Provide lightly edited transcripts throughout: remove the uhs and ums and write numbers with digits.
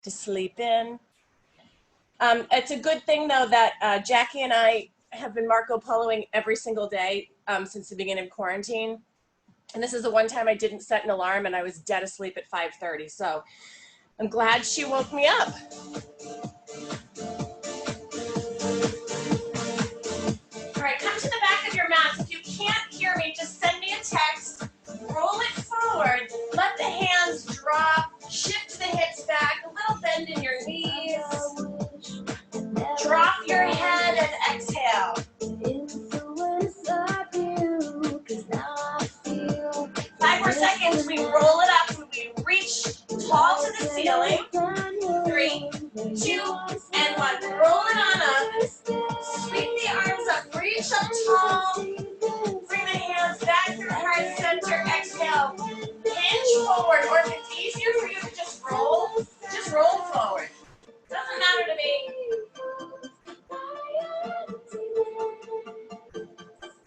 to sleep in. It's a good thing though that Jackie and I have been Marco Poloing every single day since the beginning of quarantine. And this is the one time I didn't set an alarm and I was dead asleep at 5:30. So I'm glad she woke me up. All right, come to the back of your mats. If you can't hear me, just send me a text. Roll it forward. Let the hands drop. Shift the hips back. A little bend in your knees. Drop your head and exhale. 5 more seconds. We roll it up and we reach tall to the ceiling. 3, 2, and 1. Roll it on up. Sweep the arms up. Reach up tall. Bring the hands back through heart center. Exhale. Hinge forward. Or if it's easier for you to just roll forward. Doesn't matter to me.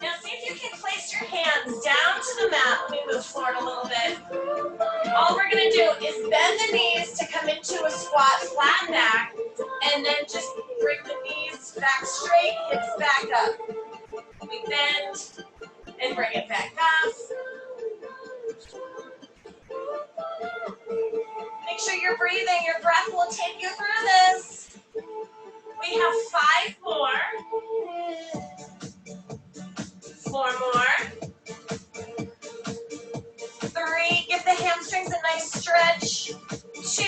Now see if you can place your hands down to the mat. Let me move forward a little bit. All we're going to do is bend the knees to come into a squat, flat back, and then just bring the knees back straight, hips back up. We bend and bring it back up. Make sure you're breathing. Your breath will take you through this. We have 5 more. 4 more. 3, give the hamstrings a nice stretch. 2,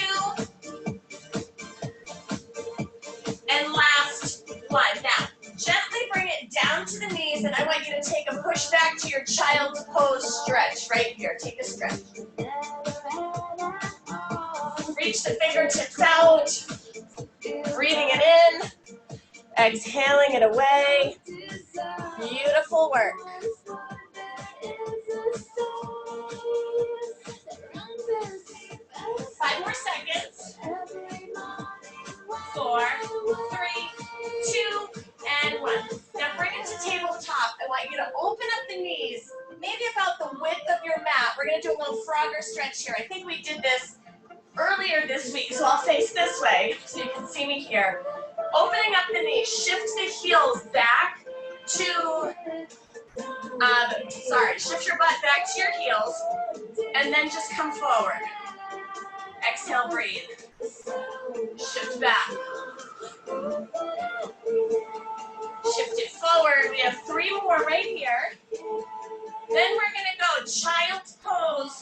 and last 1. Now, gently bring it down to the knees, and I want you to take a push back to your child's pose stretch right here. Take a stretch. Reach the fingertips out. Breathing it in. Exhaling it away. Beautiful work. 5 more seconds. 4, 3, 2, and 1. Now bring it to tabletop. I want you to open up the knees, maybe about the width of your mat. We're going to do a little Frogger stretch here. I think we did this earlier this week, so I'll face this way so you can see me here. Opening up the knees, shift the heels back to, shift your butt back to your heels, and then just come forward. Exhale, breathe. Shift back. Shift it forward. We have 3 more right here. Then we're going to go child's pose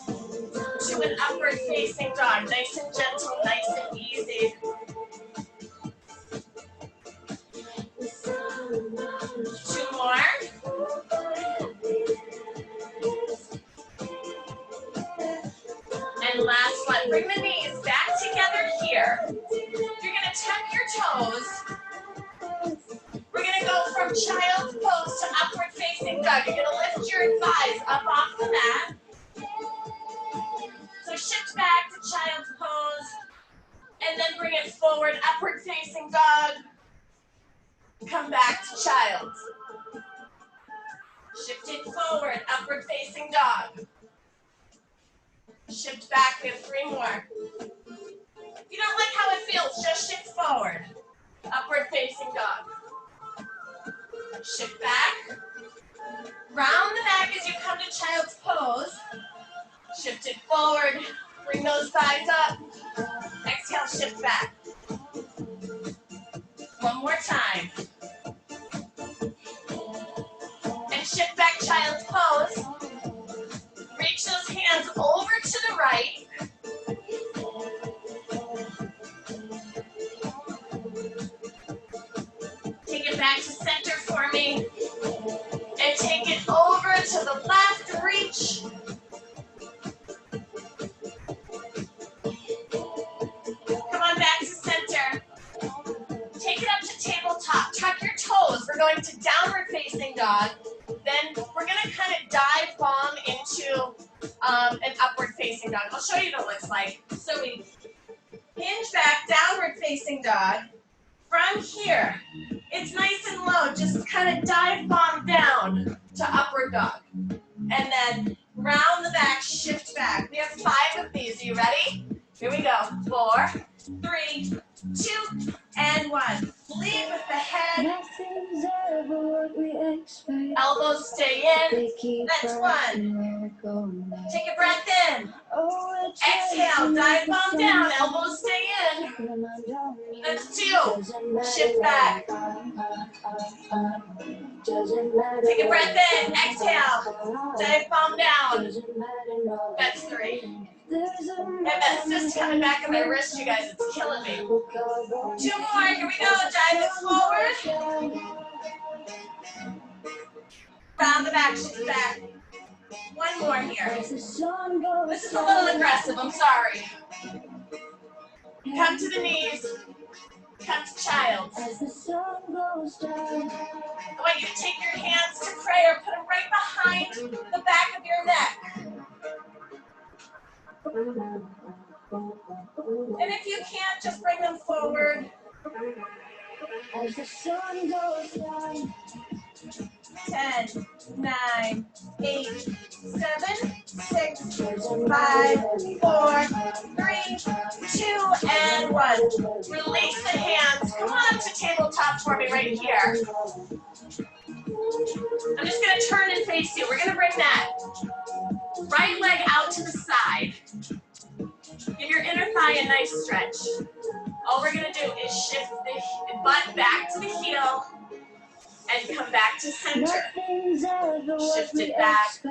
to an upward facing dog. Nice and gentle, nice and easy. 2 more. And last one. Bring the knees back together here. You're going to tuck your toes. We're going to go from child's pose to upward facing dog. You're going to lift your thighs up off the mat. So shift back to child's pose. And then bring it forward, upward facing dog. Come back to child's. Shift it forward, upward facing dog. Shift back, we have 3 more. If you don't like how it feels, just shift forward. Upward facing dog. Shift back. Round the back as you come to child's pose. Shift it forward. Bring those thighs up. Exhale, shift back. 1 more time. And shift back, child's pose. Reach those hands over to the right. Take it back to center for me. And take it over to the left. Reach. Come on back to center. Take it up to tabletop. Tuck your toes. We're going to downward facing dog. Then we're going to kind of dive bomb into an upward facing dog. I'll show you what it looks like. So we hinge back, downward facing dog. From here, it's nice and low. Just kind of dive bomb down to upward dog. And then round the back, shift back. We have 5 of these. Are you ready? Here we go. 4, 3, 2, and 1. Lead with the head. Nothing's ever what we expect. Elbows stay in. That's 1. Take a breath in. Exhale, dive bomb down. Elbows stay in. That's 2. Shift back. Take a breath in. Exhale, dive bomb down. That's 3. And that cyst coming back in my wrist, you guys, it's killing me. 2 more, here we go, dive it forward. Round the back, shift back. 1 more here. This is a little aggressive, I'm sorry. Come to the knees. Come to child's. I want you to take your hands to prayer, put them right behind the back of your neck. And if you can't, just bring them forward. As the sun goes down. 10, 9, 8, 7, 6, 5, 4, 3, 2, and 1. Release the hands. Come on up to tabletop for me right here. I'm just going to turn and face you. We're going to bring that right leg out to the side. Give your inner thigh a nice stretch. All we're going to do is shift the butt back to the heel and come back to center. Shift it back.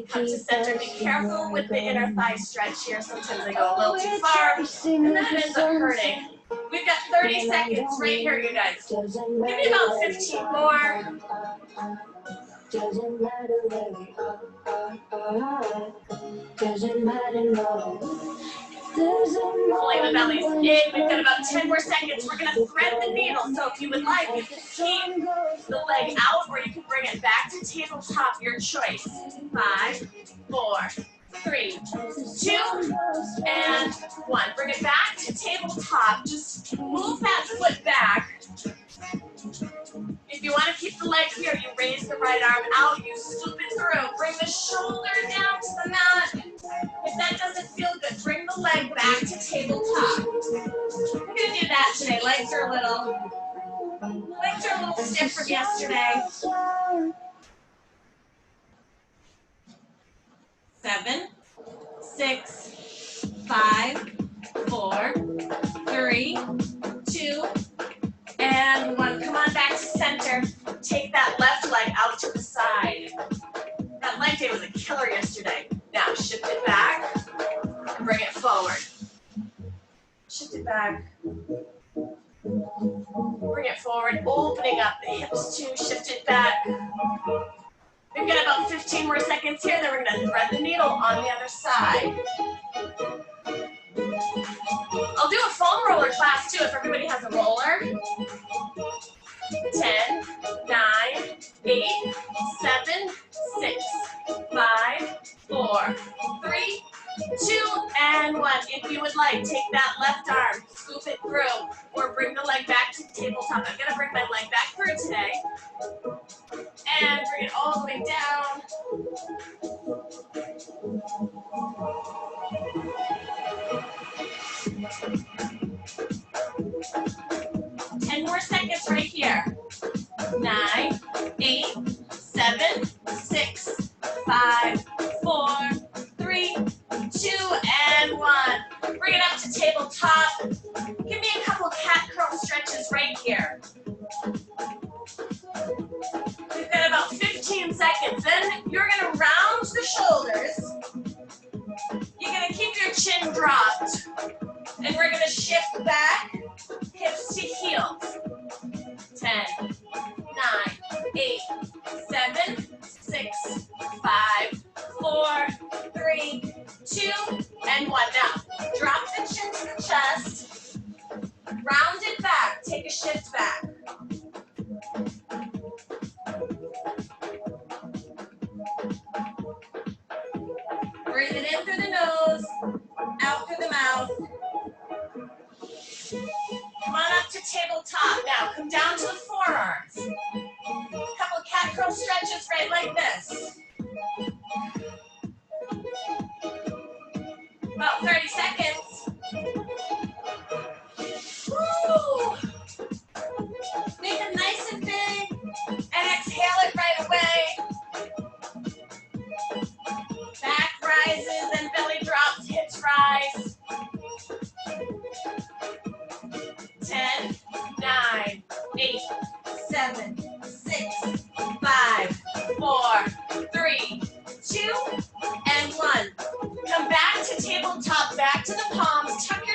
Come to center. Be careful with the inner thigh stretch here. Sometimes I go a little too far, and then it ends up hurting. We've got 30 seconds right here, you guys. Give me about 15 more. Doesn't matter where we are. Doesn't matter, no. Pulling the bellies in. We've got about 10 more seconds. We're going to thread the needle. So if you would like, you can keep the leg out or you can bring it back to tabletop, your choice. 5, 4, 3, 2, and 1. Bring it back to tabletop. Just move that foot back. If you want to keep the leg here, you raise the right arm out, you scoop it through. Bring the shoulder down to the mat. If that doesn't feel good, bring the leg back to tabletop. We're going to do that today. Legs are a little stiff from yesterday. 7, 6, 5, 4, 3, 2, and 1. Come on back to center. Take that left leg out to the side. That leg day was a killer yesterday. Now shift it back and bring it forward. Shift it back. Bring it forward, opening up the hips too. Shift it back. We've got about 15 more seconds here, then we're going to thread the needle on the other side. I'll do a foam roller class too if everybody has a roller. 10, 9, 8, 7, 6, 5, 4, 3, 2, and 1. If you would like, take that left arm, scoop it through, or bring the leg back to the tabletop. I'm going to bring my leg back through today. And bring it all the way down. Ten more seconds right here. 9, 8, 7, 6, 5, 4, 3, 2, and 1. Bring it up to tabletop. Give me a couple cat curl stretches right here. We've got about 15 seconds. Then you're going to round the shoulders. You're going to keep your chin dropped. And we're going to shift back, hips to heels. 10, 9, 8, 7, 6, 5, 4, 3, 2, and 1. Now, drop the chin to the chest. Round it back. Take a shift back. Breathe it in through the nose, out through the mouth. Come on up to tabletop now. Come down to the forearms. A couple of cat curl stretches right like this. About 30 seconds.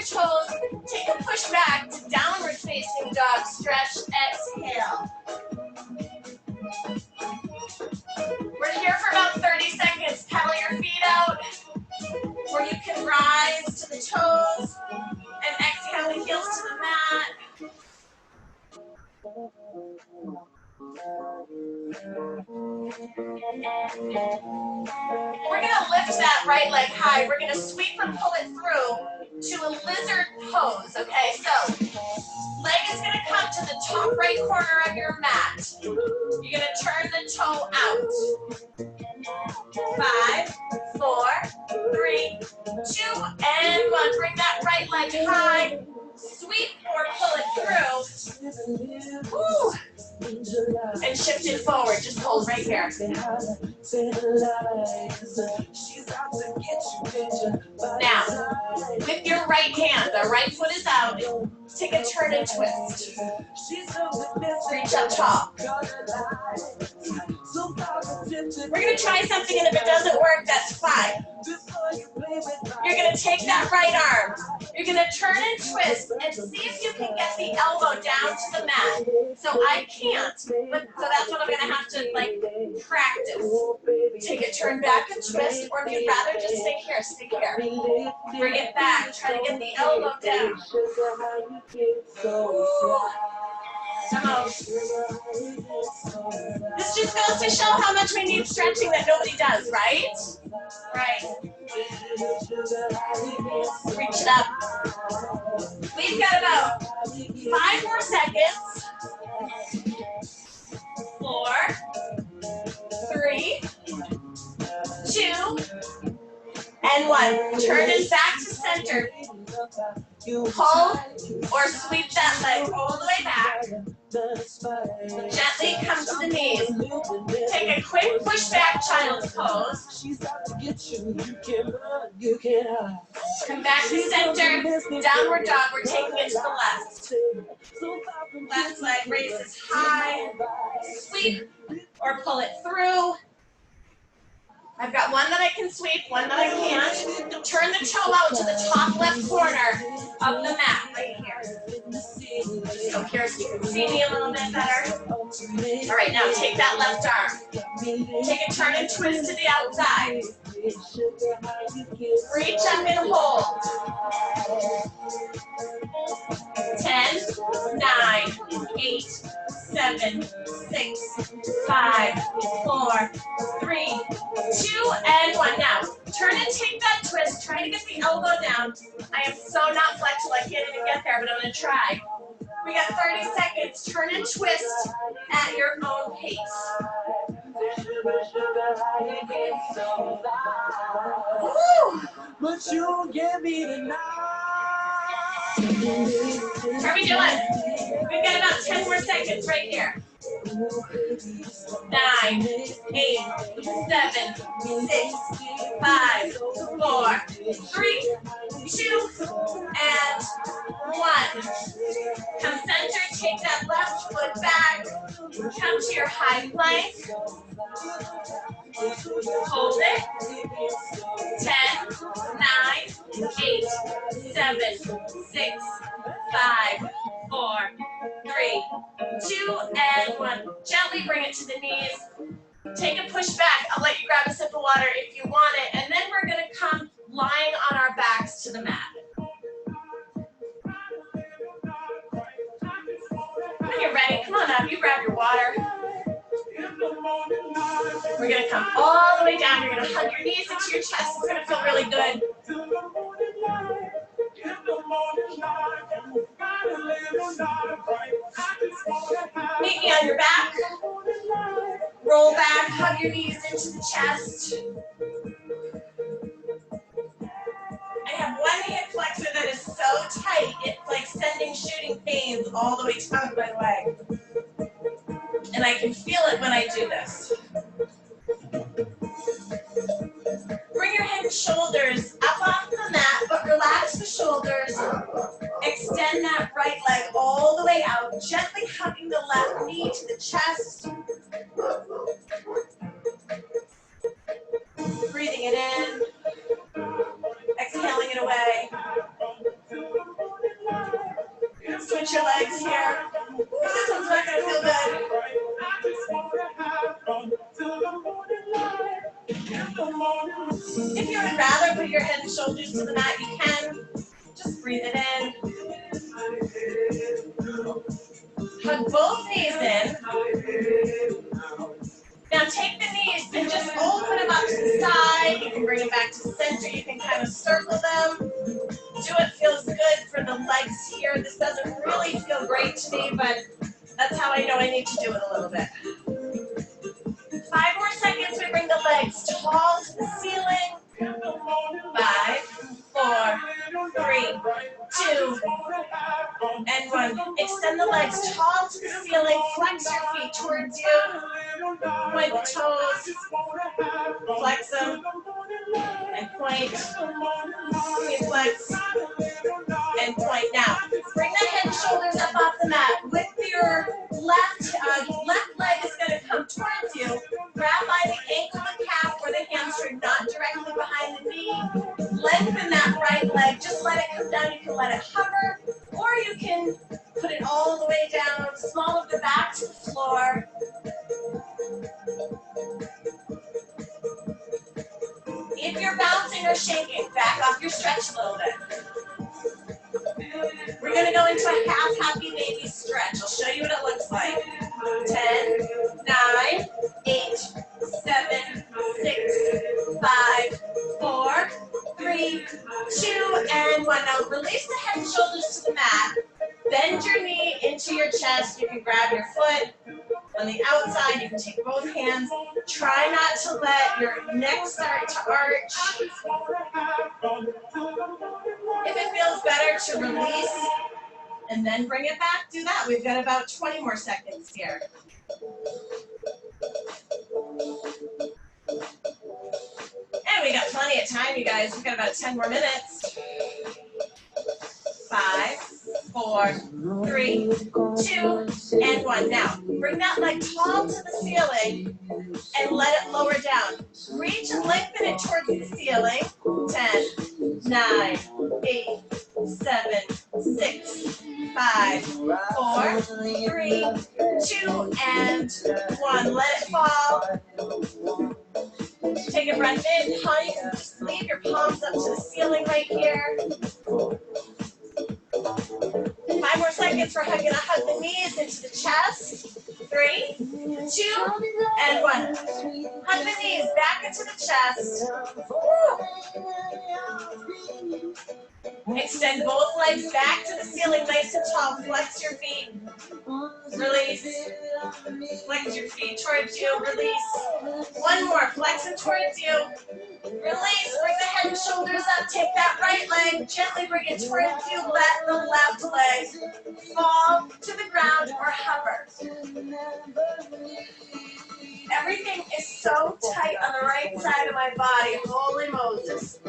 toes. Take a push back to downward facing dog. Stretch, exhale. We're here for about 30 seconds. Pedal your feet out, or you can rise to the toes and exhale the heels to the mat. We're gonna lift that right leg high. We're gonna sweep and pull it through to a lizard pose, okay? So, leg is gonna come to the top right corner of your mat. You're gonna turn the toe out. 5, 4, 3, 2, and 1. Bring that right leg high. Sweep or pull it through. Woo. And shift it forward. Just hold right here. Now, with your right hand, the right foot is out. Take a turn and twist. Reach up top. We're going to try something, and if it doesn't work, that's fine. You're going to take that right arm. You're going to turn and twist and see if you can get the elbow down to the mat. So I can't, but so that's what I'm going to have to practice. Take a turn back and twist, or if you'd rather just stay here, stay here. Bring it back. Try to get the elbow down. Come on. This just goes to show how much we need stretching that nobody does, right? Right. Reach it up. We've got about 5 more seconds. 4, 3, 2, and 1. Turn it back to center. Pull or sweep that leg all the way back. Gently come to the knees. Take a quick push back child's pose. Come back to center. Downward dog. We're taking it to the left. Left leg raises high. Sweep or pull it through. I've got one that I can sweep, one that I can't. Turn the toe out to the top left corner of the mat, right here. Just go here so you can see me a little bit better. All right, now take that left arm. Take a turn and twist to the outside. Reach up and hold. 10, 9, 8, 7, 6, 5, 4, 3, 2, and 1. Now, turn and take that twist. Try to get the elbow down. I am so not flexible. I can't even get there, but I'm going to try. We got 30 seconds. Turn and twist at your own pace. Woo! But you give me the How are we doing? We've got about 10 more seconds right here. 9, 8, 7, 6, 5, 4, 3, 2, and 1. Come center, take that left foot back. Come to your high plank. Hold it. 10, 9, 8, 7, 6, 5, 4, 3, 2, and 1. Gently bring it to the knees. Take a push back. I'll let you grab a sip of water if you want it. And then we're going to come lying on our backs to the mat. When you're ready, come on up. You grab your water. We're going to come all the way down. You're going to hug your knees into your chest. It's going to feel really good. Meet me on your back. Roll back, hug your knees into the chest. I have one hip flexor that is so tight, it's like sending shooting pains all the way down my leg. And I can feel it when I do this. Bring your head and shoulders up off the mat, but relax the shoulders. Extend that right leg all the way out, gently hugging the left knee to the chest. Breathing it in, exhaling it away. stretch your legs here. This one's not gonna feel good. If you would rather put your head and shoulders to the mat, you can. Just breathe it in. Hug both knees in. Now take the knees and just open them up to the side. You can bring them back to the center. You can kind of circle them. Do what feels good for the legs here. This doesn't really feel great to me, but that's how I know I need to do it a little bit. 5 more seconds. We bring the legs tall to the ceiling. 5, 4, 3, 2, and 1. Extend the legs tall to the ceiling. Flex your feet towards you. Point the toes. Flex them. And point. Flex. And point. Now, bring the head and shoulders up off the mat. With your left leg is going to come towards you. Grab by the ankle and calf or the hamstring, not directly behind the knee. Lengthen that right leg. Just let it come down. You can let it hover, or you can put it all the way down. Small of the back to the floor. If you're bouncing or shaking, back off your stretch a little bit. We're going to go into a half happy baby stretch. I'll show you what it looks like. 10, 9, 8, 7, 6, 5, 4, 3, 2, and 1. Now release the head and shoulders to the mat. Bend your knee into your chest. You can grab your foot. On the outside, you can take both hands. Try not to let your neck start to arch. If it feels better to release and then bring it back, do that. We've got about 20 more seconds here. And we got plenty of time, you guys. We've got about 10 more minutes. 5, 4, 3, 2, and 1. Now, bring that leg tall to the ceiling and let it lower down. Reach and lengthen it towards the ceiling. 10, 9, 8, 7, 6, 5, 4, 3, 2, and 1. Let it fall. Take a breath in. Huh? You can just leave your palms up to the ceiling right here. 5 more seconds. We're going to hug the knees into the chest. 3, 2, and 1. Hug the knees back into the chest. Extend both legs back to the ceiling, nice and tall. Flex your feet. Release. Flex your feet towards you. Release. One more. Flex it towards you. Release. Bring the head and shoulders up. Take that right leg. Gently bring it towards you. Let the left leg fall to the ground or hover. Everything is so tight on the right side of my body. Holy Moses.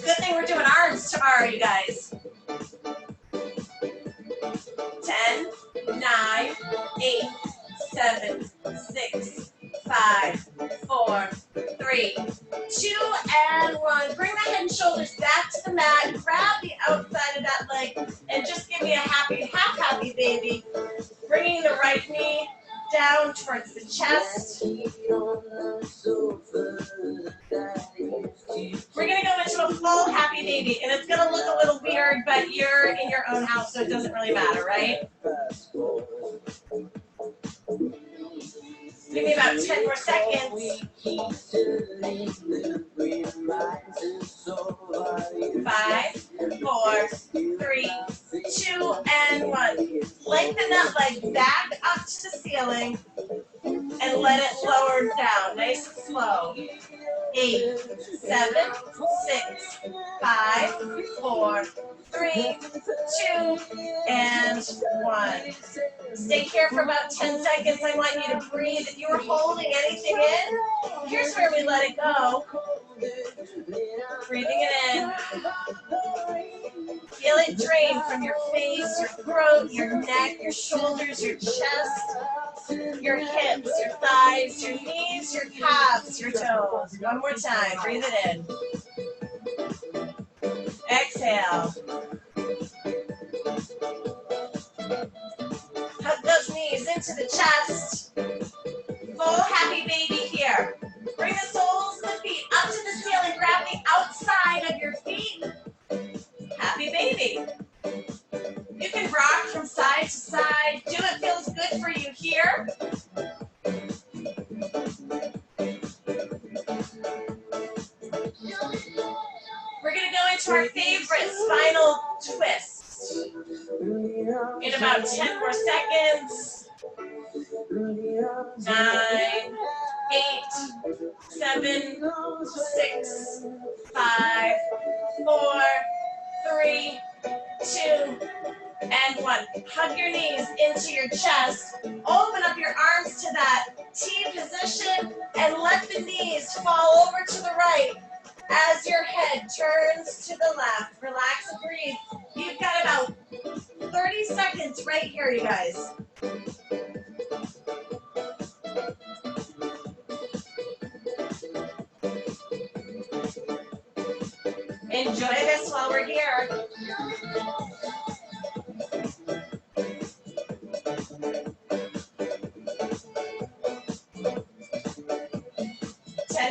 Good thing we're doing arms tomorrow, you guys. 10, 9, 8, 7, 6, 5, 4, 3, 2, and 1. Bring the head and shoulders back to the mat. Grab the outside of that leg and just give me a happy, half happy baby. Bringing the right knee down towards the chest. We're going to go into a full happy baby, and it's going to look a little weird, but you're in your own house, so it doesn't really matter, right? Give me about 10 more seconds. 5, 4, 3, 2, and 1. Lengthen that leg back up to the ceiling and let it lower down, nice and slow. 8, 7, 6, 5, 4, 3, 2, and 1. Stay here for about 10 seconds. I want you to breathe. If you were holding anything in, here's where we let it go. Breathing it in. Feel it drain from your face, your throat, your neck, your shoulders, your chest. your hips, your thighs, your knees, your calves, your toes. One more time. Breathe it in. Exhale. Hug those knees into the chest. Full happy baby here. Bring the soles of the feet up to the ceiling. Grab the outside of your feet. Happy baby. You can rock from side to side. Do what feels good for you here. We're going to go into our favorite spinal twist in about 10 more seconds. 9, 8, 7, 6, 5, 4, 3, 2, and 1. Hug your knees into your chest. Open up your arms to that T position and let the knees fall over to the right as your head turns to the left. Relax and breathe. You've got about 30 seconds right here, you guys. Enjoy this while we're here.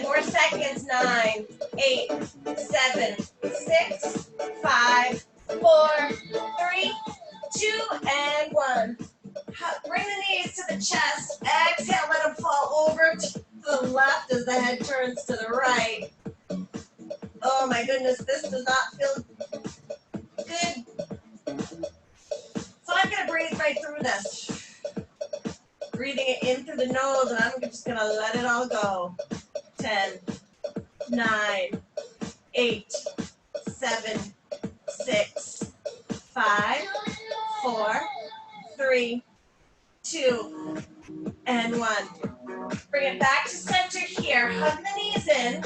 More seconds. 9, 8, 7, 6, 5, 4, 3, 2, and 1. Bring the knees to the chest. Exhale, let them fall over to the left as the head turns to the right. Oh my goodness, this does not feel good. So I'm going to breathe right through this. Breathing it in through the nose, and I'm just going to let it all go. 10, 9, 8, 7, 6, 5, 4, 3, 2, and 1. Bring it back to center here. Hug the knees in.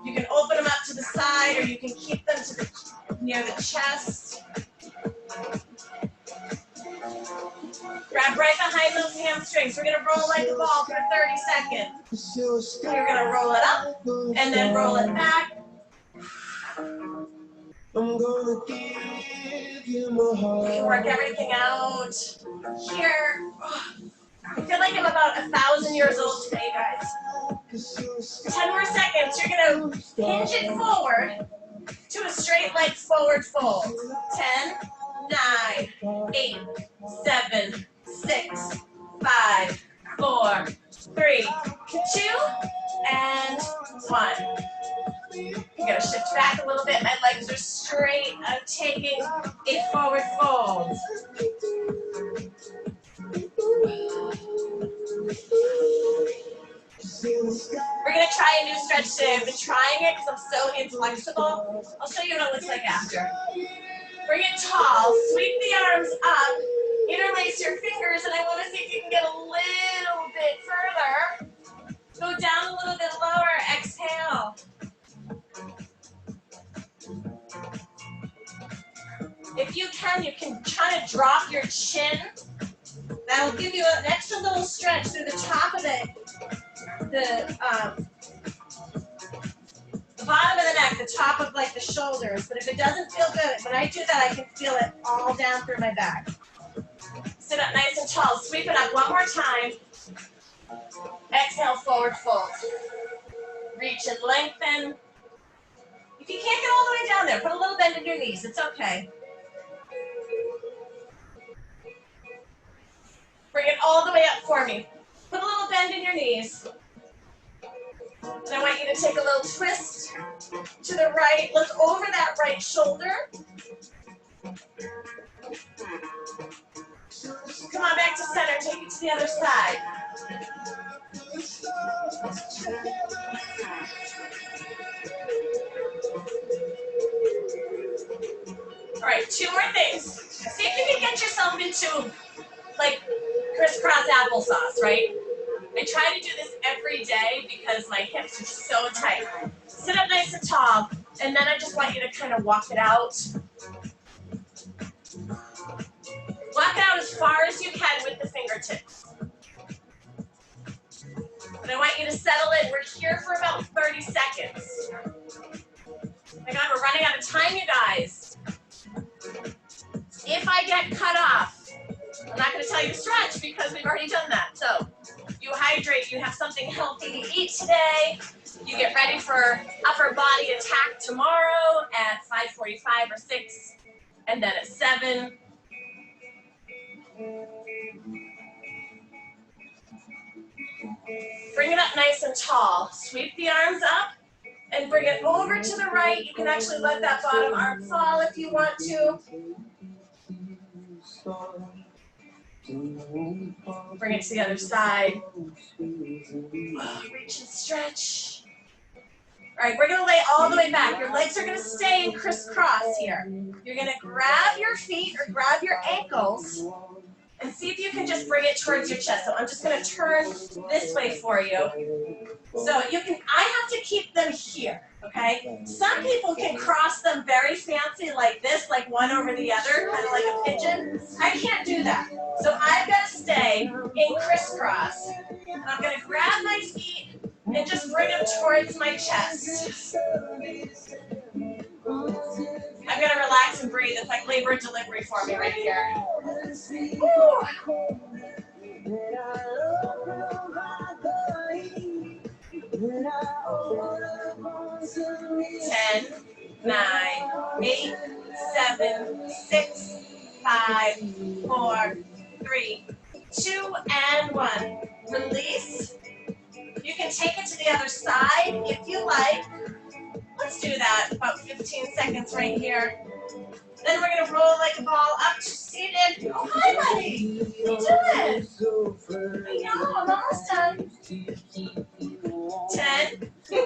You can open them up to the side, or you can keep them to near the chest. Grab right behind those hamstrings. We're going to roll like a ball for 30 seconds. We're going to roll it up and then roll it back. I'm gonna give you my heart. We can work everything out here. I feel like I'm about 1,000 years old today, guys. 10 more seconds. You're going to hinge it forward to a straight legs forward fold. 10, 9, 8, 7, 6, 5, 4, 3, 2, and 1. I'm going to shift back a little bit. My legs are straight. I'm taking a forward fold. We're going to try a new stretch today. I've been trying it because I'm so inflexible. I'll show you what it looks like after. Bring it tall. Sweep the arms up. Interlace your fingers, and I want to see if you can get a little bit further. Go down a little bit lower. Exhale. If you can try to drop your chin. That'll give you an extra little stretch through the top of the bottom of the neck, the top of like the shoulders. But if it doesn't feel good, when I do that, I can feel it all down through my back. Sit up nice and tall. Sweep it up one more time. Exhale, forward fold. Reach and lengthen. If you can't get all the way down there, put a little bend in your knees. It's okay. Bring it all the way up for me. Put a little bend in your knees. And I want you to take a little twist to the right. Look over that right shoulder. Come on back to center. Take it to the other side. All right, 2 more things. See if you can get yourself into like crisscross applesauce, right? I try to do this every day because my hips are so tight. Sit up nice and tall, and then I just want you to kind of walk it out. Walk it out as far as you can with the fingertips. But I want you to settle in. We're here for about 30 seconds. Oh my God, we're running out of time, you guys. If I get cut off, I'm not going to tell you to stretch because we've already done that. So you hydrate, you have something healthy to eat today. You get ready for upper body attack tomorrow at 5:45 or 6, and then at 7. Bring it up nice and tall. Sweep the arms up and bring it over to the right. You can actually let that bottom arm fall if you want to. Bring it to the other side. Reach and stretch. All right, we're going to lay all the way back. Your legs are going to stay in crisscross here. You're going to grab your feet or grab your ankles and see if you can just bring it towards your chest. So I'm just going to turn this way for you. So you can, I have to keep them here, okay? Some people can cross them very fancy like this, like one over the other, kind of like a pigeon. I can't do that. So I've got to stay in crisscross. And I'm going to grab my feet and just bring them towards my chest. I'm going to relax and breathe. It's like labor and delivery for me right here. Woo. 10, 9, 8, 7, 6, 5, 4, 3, 2, and 1. Release. You can take it to the other side if you like. Let's do that, about 15 seconds right here. Then we're going to roll like a ball up to seated. Oh, hi, buddy. What are you doing? I know, I'm almost done. 10, 9,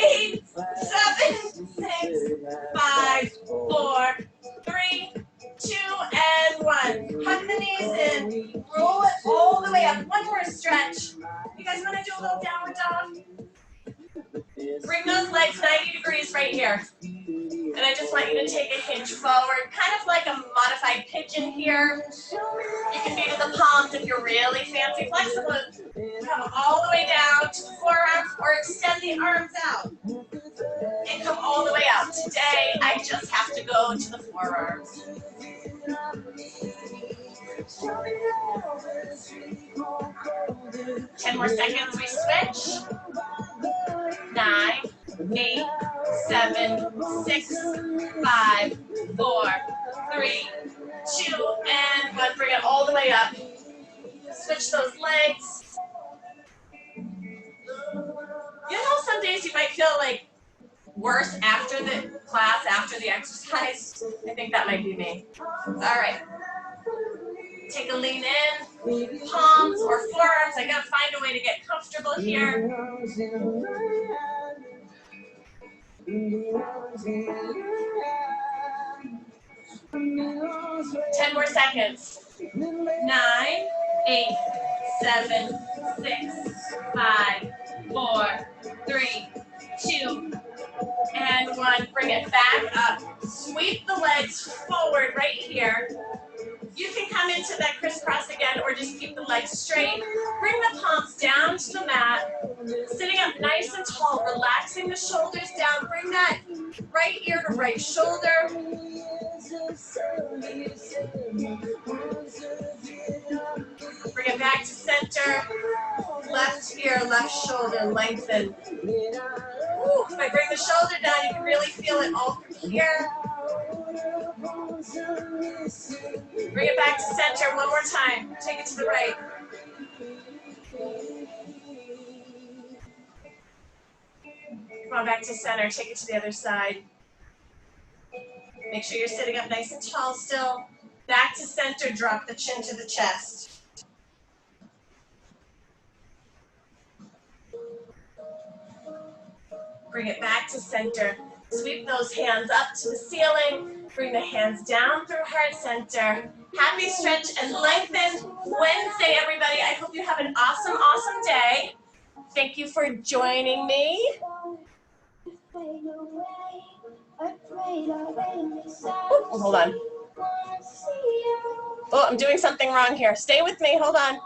8, 7, 6, 5, 4, 3, 2, and 1. Hug the knees in. Roll it all the way up. One more stretch. You guys want to do a little downward dog? Bring those legs 90 degrees right here. And I just want you to take a hinge forward, kind of like a modified pigeon here. You can be to the palms if you're really fancy flexible. Come all the way down to the forearms or extend the arms out. And come all the way out. Today, I just have to go to the forearms. 10 more seconds, we switch. 9, 8, 7, 6, 5, 4, 3, 2, and 1. Bring it all the way up. Switch those legs. You know, some days you might feel like worse after the class, after the exercise. I think that might be me. All right. Take a lean in, palms or forearms. I gotta find a way to get comfortable here. 10 more seconds. 9, 8, 7, 6, 5, 4, 3, 2, and 1. Bring it back up. Sweep the legs forward right here. You can come into that crisscross again or just keep the legs straight. Bring the palms down to the mat. Sitting up nice and tall, relaxing the shoulders down. Bring that right ear to right shoulder. Bring it back to center. Left ear, left shoulder, lengthen. Ooh, if I bring the shoulder down, you can really feel it all through here. Bring it back to center one more time. Take it to the right. Come on back to center. Take it to the other side. Make sure you're sitting up nice and tall still. Back to center. Drop the chin to the chest. Bring it back to center. Sweep those hands up to the ceiling. Bring the hands down through heart center. Happy stretch and lengthen Wednesday, everybody. I hope you have an awesome, awesome day. Thank you for joining me. Oh, hold on. Oh, I'm doing something wrong here. Stay with me. Hold on.